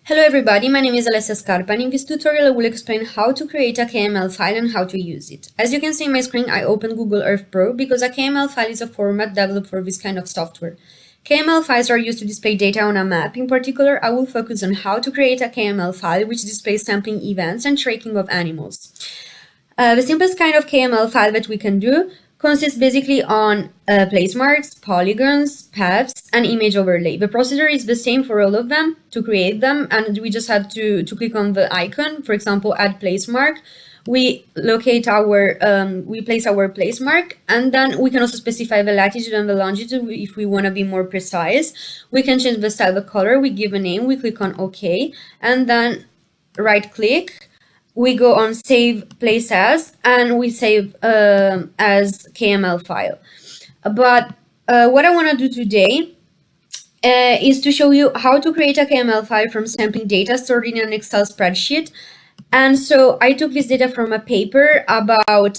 Hello everybody, my name is Alessia Scarpa, and in this tutorial I will explain how to create a KML file and how to use it. As you can see in my screen, I opened Google Earth Pro because a KML file is a format developed for this kind of software. KML files are used to display data on a map. In particular, I will focus on how to create a KML file which displays sampling events and tracking of animals. The simplest kind of KML file that we can do consists basically on place marks, polygons, paths, and image overlay. The procedure is the same for all of them to create them, and we just have to click on the icon, for example, add place mark. We locate our, we place our place mark, and then we can also specify the latitude and the longitude if we want to be more precise. We can change the style, the color, we give a name, we click on OK, and then right click. We go on save place as, and we save as KML file. But what I want to do today is to show you how to create a KML file from sampling data stored in an Excel spreadsheet. And so I took this data from a paper about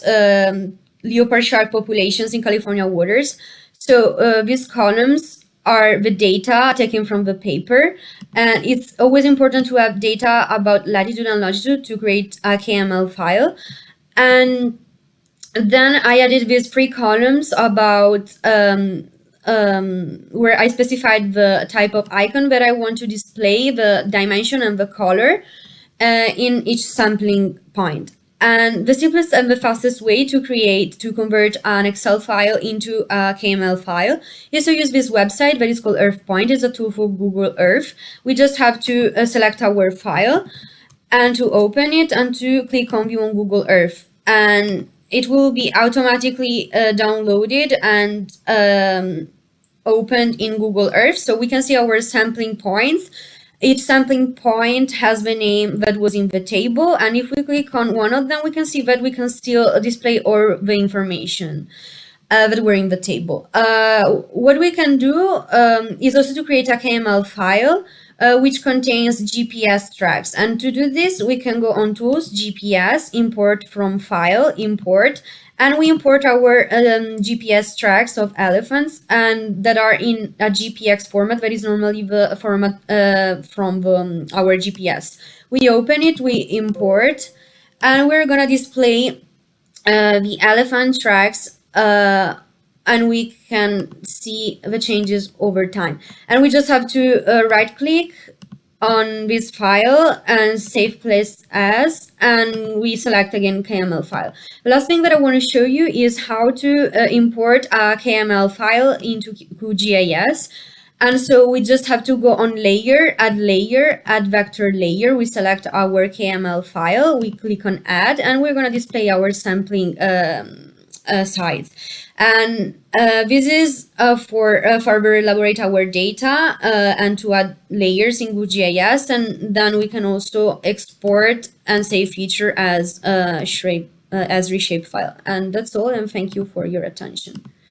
leopard shark populations in California waters. So these columns are the data taken from the paper, and it's always important to have data about latitude and longitude to create a KML file. And then I added these 3 columns about where I specified the type of icon that I want to display, the dimension and the color in each sampling point. And the simplest and the fastest way to convert an Excel file into a KML file is to use this website that is called EarthPoint. It's a tool for Google Earth. We just have to select our file and to open it and to click on View on Google Earth. And it will be automatically downloaded and opened in Google Earth. So we can see our sampling points. Each sampling point has the name that was in the table, and if we click on one of them, we can see that we can still display all the information that were in the table. What we can do is also to create a KML file which contains GPS tracks. And to do this, we can go on Tools, GPS, Import from File, Import, and we import our GPS tracks of elephants, and that are in a GPX format that is normally the format from our GPS. We open it, we import, and we're gonna display the elephant tracks, and we can see the changes over time. And we just have to right click on this file and save place as, and we select again KML file. The last thing that I want to show you is how to import a KML file into QGIS. And so we just have to go on layer, add vector layer. We select our KML file, we click on add, and we're going to display our sampling size. And this is for further elaborate our data and to add layers in QGIS, and then we can also export and save feature as reshape file. And that's all, and thank you for your attention.